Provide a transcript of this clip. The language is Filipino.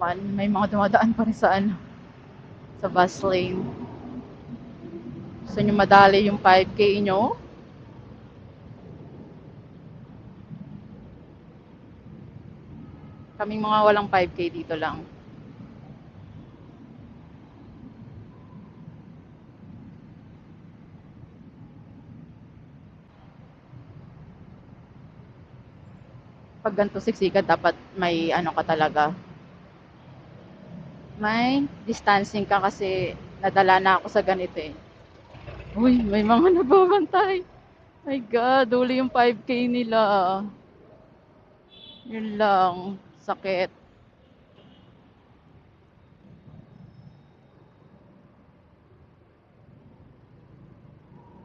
sasakyan. May mga dumadaan pa rin sa ano, sa bus lane. Gusto nyo madali yung 5K nyo? Kaming mga walang 5K dito lang. Pag ganito siksikan, dapat may ano ka talaga. May distancing ka kasi nadala na ako sa ganito eh. Uy, may mga nagbabantay. My God, huli yung 5K nila. Yun lang. Sakit.